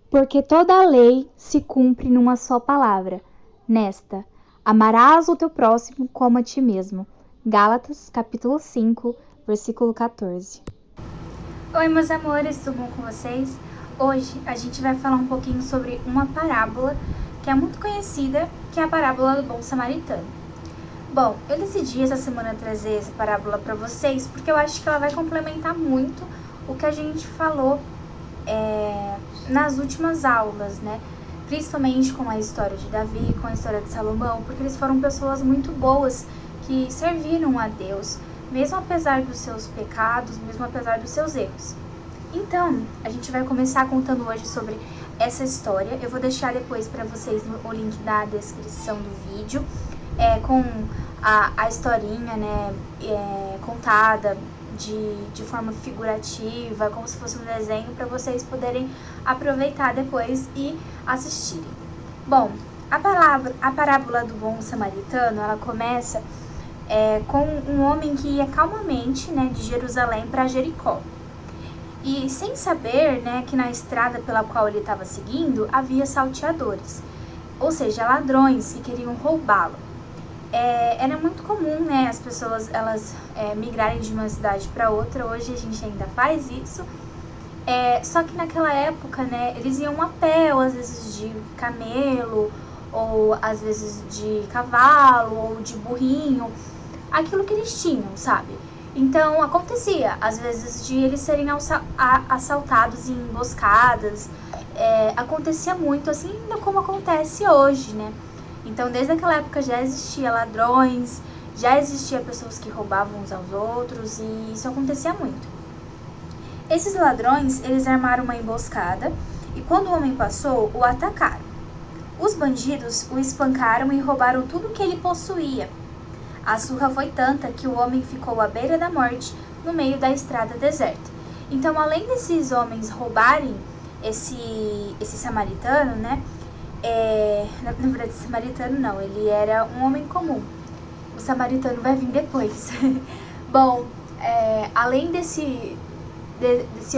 Porque toda a lei se cumpre numa só palavra, nesta: amarás o teu próximo como a ti mesmo. Gálatas, capítulo 5, versículo 14. Oi, meus amores, tudo bom com vocês? Hoje a gente vai falar um pouquinho sobre uma parábola que é muito conhecida, que é a parábola do bom samaritano. Bom, eu decidi essa semana trazer essa parábola para vocês porque eu acho que ela vai complementar muito o que a gente falou nas últimas aulas, né? Principalmente com a história de Davi, com a história de Salomão, porque eles foram pessoas muito boas que serviram a Deus, mesmo apesar dos seus pecados, mesmo apesar dos seus erros. Então, a gente vai começar contando hoje sobre essa história. Eu vou deixar depois para vocês o link da descrição do vídeo, com a historinha, né, contada de forma figurativa, como se fosse um desenho, para vocês poderem aproveitar depois e assistirem. Bom, a parábola do bom samaritano, ela começa com um homem que ia calmamente, né, de Jerusalém para Jericó. E sem saber, né, que na estrada pela qual ele estava seguindo havia salteadores, ou seja, ladrões que queriam roubá-lo. Era muito comum, né, as pessoas elas migrarem de uma cidade para outra. Hoje a gente ainda faz isso, só que naquela época, né, eles iam a pé, ou às vezes de camelo, ou às vezes de cavalo, ou de burrinho, aquilo que eles tinham, sabe? Então acontecia, às vezes, de eles serem assaltados em emboscadas, acontecia muito, assim como acontece hoje, né? Então, desde aquela época já existia ladrões, já existia pessoas que roubavam uns aos outros, e isso acontecia muito. Esses ladrões, eles armaram uma emboscada, e quando o homem passou, o atacaram. Os bandidos o espancaram e roubaram tudo que ele possuía. A surra foi tanta que o homem ficou à beira da morte, no meio da estrada deserta. Então, além desses homens roubarem esse samaritano, né? Na verdade, samaritano não, ele era um homem comum. O samaritano vai vir depois. Bom, além desse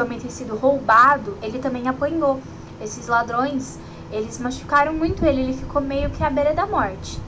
homem ter sido roubado, ele também apanhou. Esses ladrões, eles machucaram muito ele ficou meio que à beira da morte.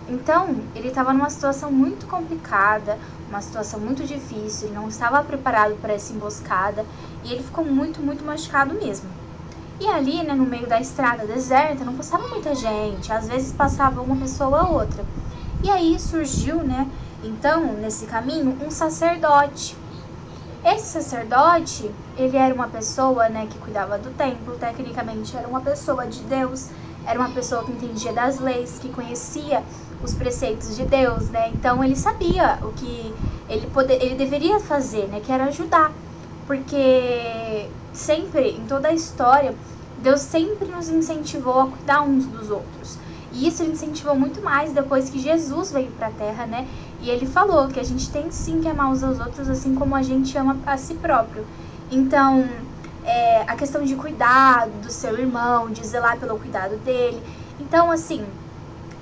Então, ele estava numa situação muito complicada, uma situação muito difícil, ele não estava preparado para essa emboscada, e ele ficou muito, muito machucado mesmo. E ali, né, no meio da estrada deserta, não passava muita gente, às vezes passava uma pessoa ou outra. E aí surgiu, né, então, nesse caminho, um sacerdote. Esse sacerdote, ele era uma pessoa, né, que cuidava do templo, tecnicamente era uma pessoa de Deus, era uma pessoa que entendia das leis, que conhecia os preceitos de Deus, né, então ele sabia o que ele deveria fazer, né, que era ajudar, porque sempre, em toda a história, Deus sempre nos incentivou a cuidar uns dos outros. E isso ele incentivou muito mais depois que Jesus veio para a Terra, né? E ele falou que a gente tem sim que amar uns aos outros, assim como a gente ama a si próprio. Então, a questão de cuidar do seu irmão, de zelar pelo cuidado dele. Então, assim,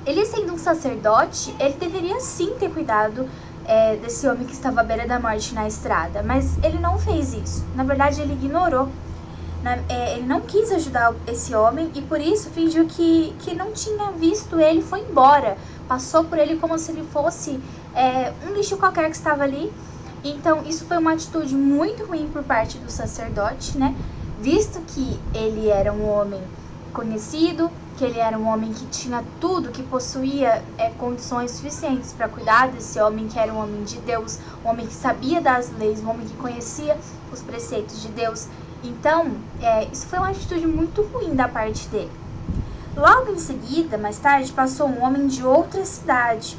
ele sendo um sacerdote, ele deveria sim ter cuidado desse homem que estava à beira da morte na estrada. Mas ele não fez isso. Na verdade, ele ignorou. Ele não quis ajudar esse homem e por isso fingiu que não tinha visto ele, foi embora. Passou por ele como se ele fosse um lixo qualquer que estava ali. Então isso foi uma atitude muito ruim por parte do sacerdote, né? Visto que ele era um homem conhecido, que ele era um homem que tinha tudo, que possuía condições suficientes para cuidar desse homem, que era um homem de Deus, um homem que sabia das leis, um homem que conhecia os preceitos de Deus. Então, isso foi uma atitude muito ruim da parte dele. Logo em seguida, mais tarde, passou um homem de outra cidade,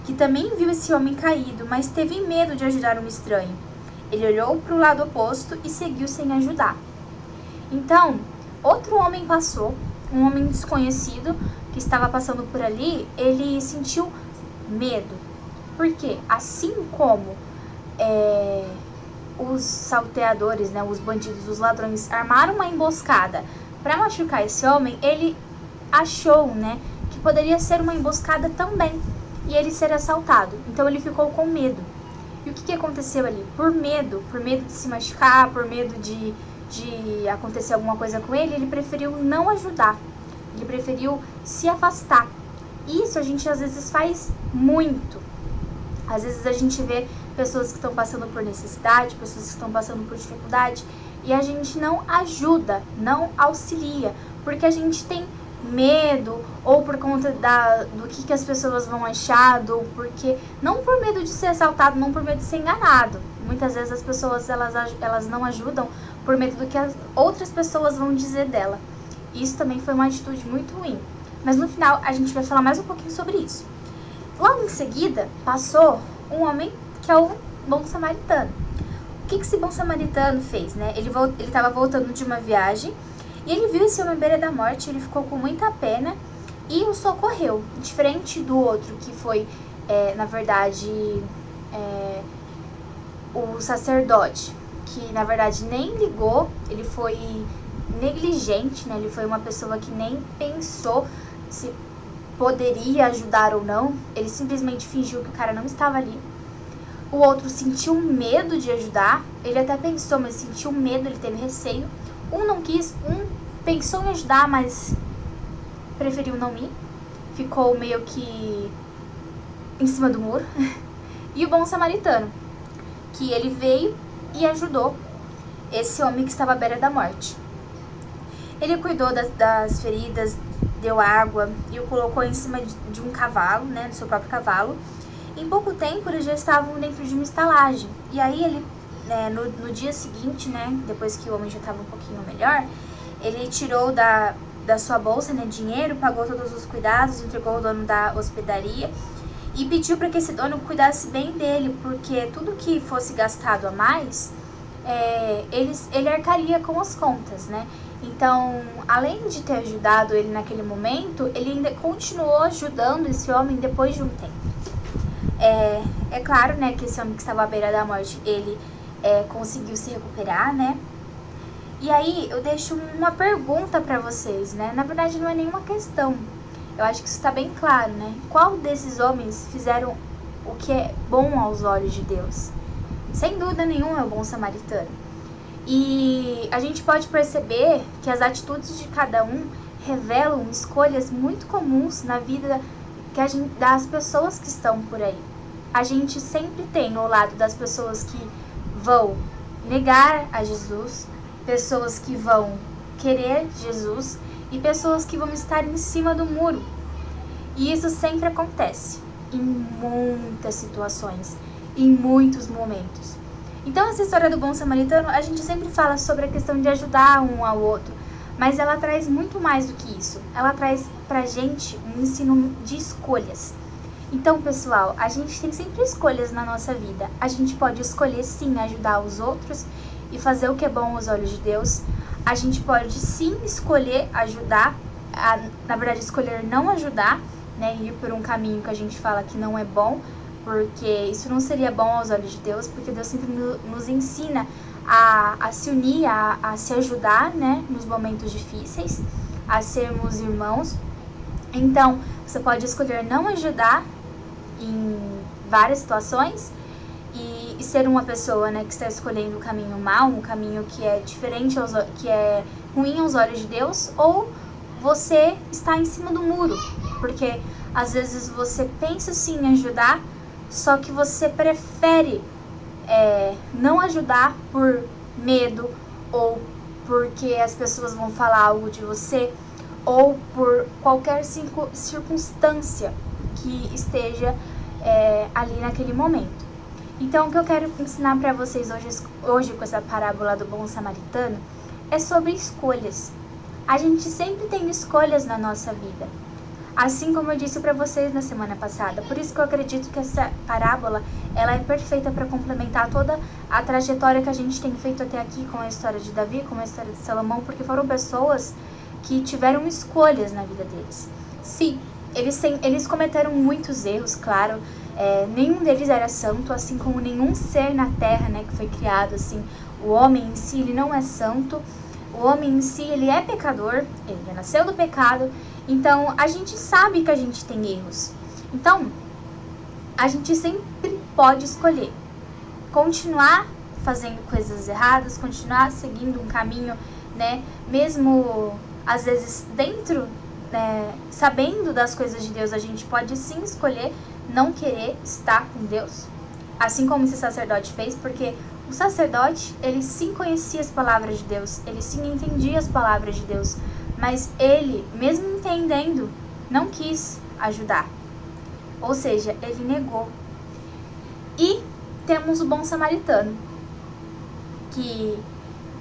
que também viu esse homem caído, mas teve medo de ajudar um estranho. Ele olhou para o lado oposto e seguiu sem ajudar. Então, outro homem passou, um homem desconhecido que estava passando por ali, ele sentiu medo. Porque, assim como os salteadores, né, os bandidos, os ladrões armaram uma emboscada para machucar esse homem, ele achou, né, que poderia ser uma emboscada também e ele ser assaltado. Então ele ficou com medo. E o que aconteceu ali? Por medo de se machucar, por medo de acontecer alguma coisa com ele, ele preferiu não ajudar. Ele preferiu se afastar. Isso a gente às vezes faz muito. Às vezes a gente vê pessoas que estão passando por necessidade, pessoas que estão passando por dificuldade, e a gente não ajuda, não auxilia, porque a gente tem medo, ou por conta do que as pessoas vão achar, ou porque, não por medo de ser assaltado, não por medo de ser enganado. Muitas vezes as pessoas elas não ajudam por medo do que as outras pessoas vão dizer dela. Isso também foi uma atitude muito ruim. Mas no final a gente vai falar mais um pouquinho sobre isso. Logo em seguida, passou um homem que é o bom samaritano. O que esse bom samaritano fez, né? Ele estava voltando de uma viagem e ele viu esse homem à beira da morte, ele ficou com muita pena e o socorreu. Diferente do outro, que foi, na verdade, o sacerdote, que na verdade nem ligou, ele foi negligente, né? Ele foi uma pessoa que nem pensou se poderia ajudar ou não, ele simplesmente fingiu que o cara não estava ali. O outro sentiu medo de ajudar, ele até pensou, mas sentiu medo, ele teve receio. Um não quis, um pensou em ajudar, mas preferiu não ir, ficou meio que em cima do muro. E o bom samaritano, que ele veio e ajudou esse homem que estava à beira da morte. Ele cuidou das feridas, deu água e o colocou em cima de um cavalo, né, do seu próprio cavalo. Em pouco tempo eles já estavam dentro de uma estalagem. E aí ele, no dia seguinte, né, depois que o homem já estava um pouquinho melhor, ele tirou da sua bolsa, né, dinheiro, pagou todos os cuidados, entregou ao dono da hospedaria e pediu para que esse dono cuidasse bem dele, porque tudo que fosse gastado a mais, ele arcaria com as contas, né? Então, além de ter ajudado ele naquele momento, ele ainda continuou ajudando esse homem depois de um tempo. É claro, né, que esse homem que estava à beira da morte, ele conseguiu se recuperar, né? E aí eu deixo uma pergunta pra vocês, né? Na verdade não é nenhuma questão. Eu acho que isso tá bem claro, né? Qual desses homens fizeram o que é bom aos olhos de Deus? Sem dúvida nenhuma é o bom samaritano. E a gente pode perceber que as atitudes de cada um revelam escolhas muito comuns na vida das pessoas que estão por aí. A gente sempre tem ao lado das pessoas que vão negar a Jesus, pessoas que vão querer Jesus e pessoas que vão estar em cima do muro. E isso sempre acontece em muitas situações, em muitos momentos. Então essa história do bom samaritano, a gente sempre fala sobre a questão de ajudar um ao outro, mas ela traz muito mais do que isso. Ela traz pra gente um ensino de escolhas. Então, pessoal, a gente tem sempre escolhas na nossa vida. A gente pode escolher sim ajudar os outros e fazer o que é bom aos olhos de Deus. A gente pode sim escolher ajudar, na verdade escolher não ajudar, né, ir por um caminho que a gente fala que não é bom, porque isso não seria bom aos olhos de Deus, porque Deus sempre nos ensina a se unir, a se ajudar, né, nos momentos difíceis, a sermos irmãos. Então, você pode escolher não ajudar em várias situações e ser uma pessoa, né, que está escolhendo o caminho mau, um caminho que é diferente, que é ruim aos olhos de Deus, ou você está em cima do muro, porque às vezes você pensa sim em ajudar, só que você prefere não ajudar por medo, ou porque as pessoas vão falar algo de você, ou por qualquer circunstância que esteja ali naquele momento. Então, o que eu quero ensinar para vocês hoje com essa parábola do bom samaritano é sobre escolhas. A gente sempre tem escolhas na nossa vida, assim como eu disse para vocês na semana passada. Por isso que eu acredito que essa parábola ela é perfeita para complementar toda a trajetória que a gente tem feito até aqui com a história de Davi, com a história de Salomão, porque foram pessoas que tiveram escolhas na vida deles. Sim, eles cometeram muitos erros, claro. Nenhum deles era santo, assim como nenhum ser na terra, né, que foi criado, assim. O homem em si, ele não é santo. O homem em si, ele é pecador, ele já nasceu do pecado, então a gente sabe que a gente tem erros. Então, a gente sempre pode escolher continuar fazendo coisas erradas, continuar seguindo um caminho, né, mesmo às vezes dentro, sabendo das coisas de Deus, a gente pode sim escolher não querer estar com Deus, assim como esse sacerdote fez, porque o sacerdote, ele sim conhecia as palavras de Deus, ele sim entendia as palavras de Deus, mas ele, mesmo entendendo, não quis ajudar, ou seja, ele negou. E temos o bom samaritano, que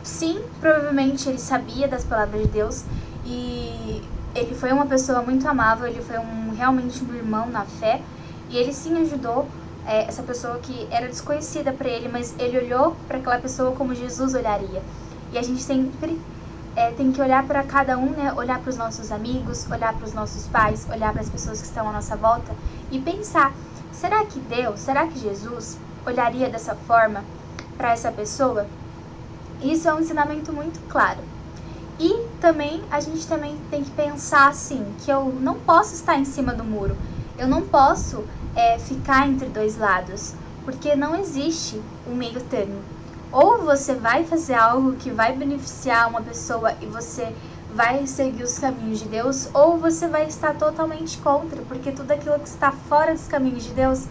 sim, provavelmente ele sabia das palavras de Deus, e ele foi uma pessoa muito amável, ele foi realmente um irmão na fé, e ele sim ajudou essa pessoa que era desconhecida para ele, mas ele olhou para aquela pessoa como Jesus olharia. E a gente sempre tem que olhar para cada um, né? Olhar para os nossos amigos, olhar para os nossos pais, olhar para as pessoas que estão à nossa volta e pensar, será que Deus, será que Jesus olharia dessa forma para essa pessoa? Isso é um ensinamento muito claro. E também, a gente também tem que pensar assim, que eu não posso estar em cima do muro, eu não posso ficar entre dois lados, porque não existe um meio termo. Ou você vai fazer algo que vai beneficiar uma pessoa e você vai seguir os caminhos de Deus, ou você vai estar totalmente contra, porque tudo aquilo que está fora dos caminhos de Deus,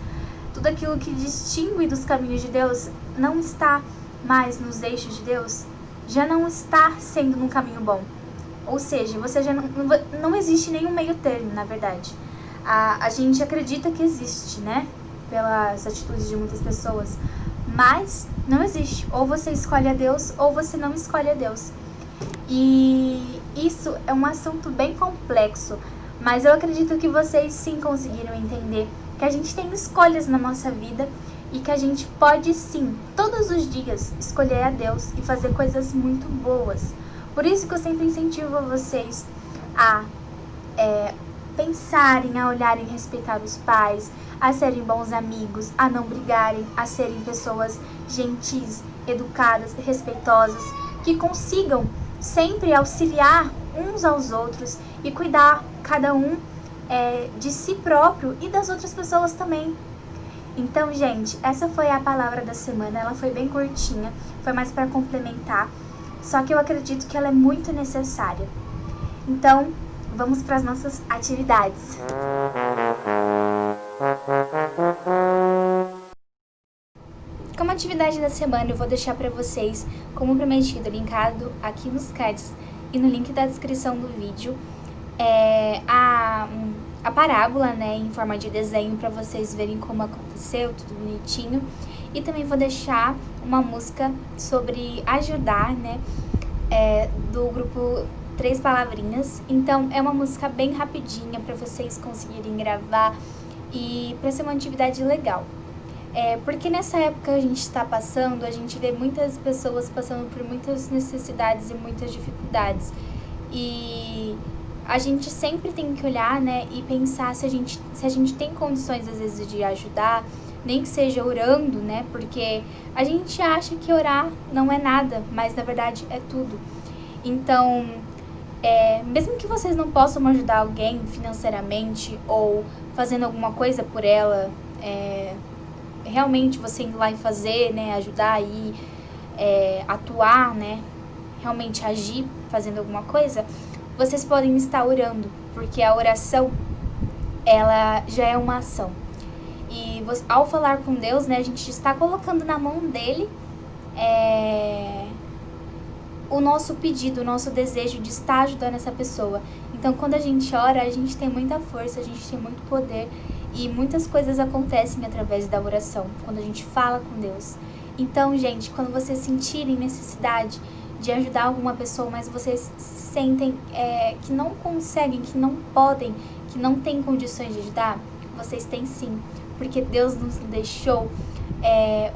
tudo aquilo que distingue dos caminhos de Deus, não está mais nos eixos de Deus, já não está sendo num caminho bom. Ou seja, você já não existe nenhum meio termo, na verdade. A gente acredita que existe, né? Pelas atitudes de muitas pessoas. Mas não existe. Ou você escolhe a Deus, ou você não escolhe a Deus. E isso é um assunto bem complexo. Mas eu acredito que vocês sim conseguiram entender que a gente tem escolhas na nossa vida e que a gente pode sim, todos os dias, escolher a Deus e fazer coisas muito boas. Por isso que eu sempre incentivo vocês a pensarem, a olharem, respeitar os pais, a serem bons amigos, a não brigarem, a serem pessoas gentis, educadas, respeitosas, que consigam sempre auxiliar uns aos outros e cuidar cada um de si próprio e das outras pessoas também. Então, gente, essa foi a palavra da semana, ela foi bem curtinha, foi mais para complementar, só que eu acredito que ela é muito necessária. Então, vamos para as nossas atividades. Como atividade da semana, eu vou deixar para vocês, como prometido, linkado aqui nos cards e no link da descrição do vídeo, a parábola, né, em forma de desenho, para vocês verem como aconteceu, tudo bonitinho. E também vou deixar uma música sobre ajudar, né, do grupo 3 Palavrinhas. Então é uma música bem rapidinha para vocês conseguirem gravar e para ser uma atividade legal. Porque nessa época que a gente está passando, a gente vê muitas pessoas passando por muitas necessidades e muitas dificuldades. E a gente sempre tem que olhar, né, e pensar se a gente tem condições, às vezes, de ajudar, nem que seja orando, né, porque a gente acha que orar não é nada, mas na verdade é tudo. Então, mesmo que vocês não possam ajudar alguém financeiramente ou fazendo alguma coisa por ela, realmente você indo lá e fazer, né, ajudar e atuar, né, realmente agir fazendo alguma coisa, vocês podem estar orando, porque a oração, ela já é uma ação. E ao falar com Deus, né, a gente está colocando na mão dele o nosso pedido, o nosso desejo de estar ajudando essa pessoa. Então, quando a gente ora, a gente tem muita força, a gente tem muito poder e muitas coisas acontecem através da oração, quando a gente fala com Deus. Então, gente, quando vocês sentirem necessidade de ajudar alguma pessoa, mas vocês sentem que não conseguem, que não podem, que não têm condições de ajudar, vocês têm sim, porque Deus nos deixou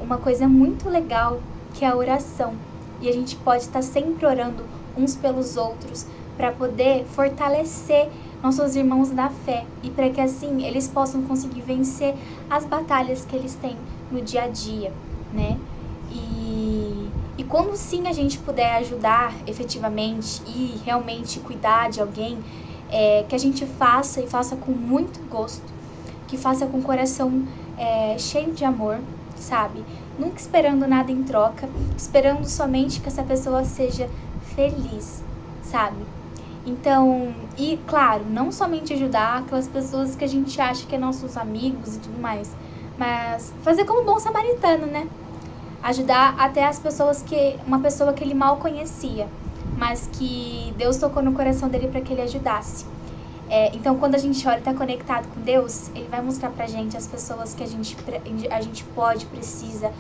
uma coisa muito legal, que é a oração. E a gente pode estar sempre orando uns pelos outros para poder fortalecer nossos irmãos da fé e para que assim eles possam conseguir vencer as batalhas que eles têm no dia a dia, né? E quando sim a gente puder ajudar efetivamente e realmente cuidar de alguém, que a gente faça e faça com muito gosto, que faça com o coração cheio de amor, sabe? Nunca esperando nada em troca, esperando somente que essa pessoa seja feliz, sabe? Então, e claro, não somente ajudar aquelas pessoas que a gente acha que é nossos amigos e tudo mais, mas fazer como bom samaritano, né? Ajudar até as pessoas uma pessoa que ele mal conhecia, mas que Deus tocou no coração dele para que ele ajudasse. Então, quando a gente ora e está conectado com Deus, Ele vai mostrar pra gente as pessoas que a gente pode, precisa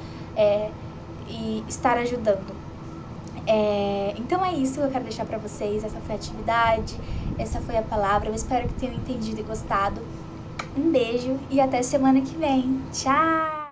e estar ajudando. Então é isso que eu quero deixar pra vocês. Essa foi a atividade, essa foi a palavra. Eu espero que tenham entendido e gostado. Um beijo e até semana que vem. Tchau!